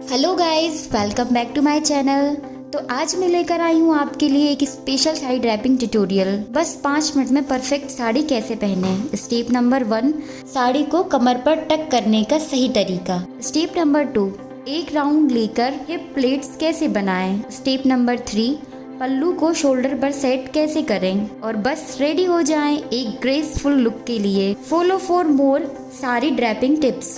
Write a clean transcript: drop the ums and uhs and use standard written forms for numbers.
Hello guys, welcome back to my channel. तो आज मैं लेकर आई हूँ आपके लिए एक स्पेशल साड़ी ड्रैपिंग ट्यूटोरियल। बस 5 मिनट में परफेक्ट साड़ी कैसे पहने। स्टेप नंबर 1, साड़ी को कमर पर टक करने का सही तरीका। स्टेप नंबर 2, एक राउंड लेकर हिप प्लेट्स कैसे बनाएं। स्टेप नंबर 3, पल्लू को शोल्डर पर सेट कैसे करें। और बस रेडी हो जाएं एक ग्रेसफुल लुक के लिए। Follow for more sari draping tips.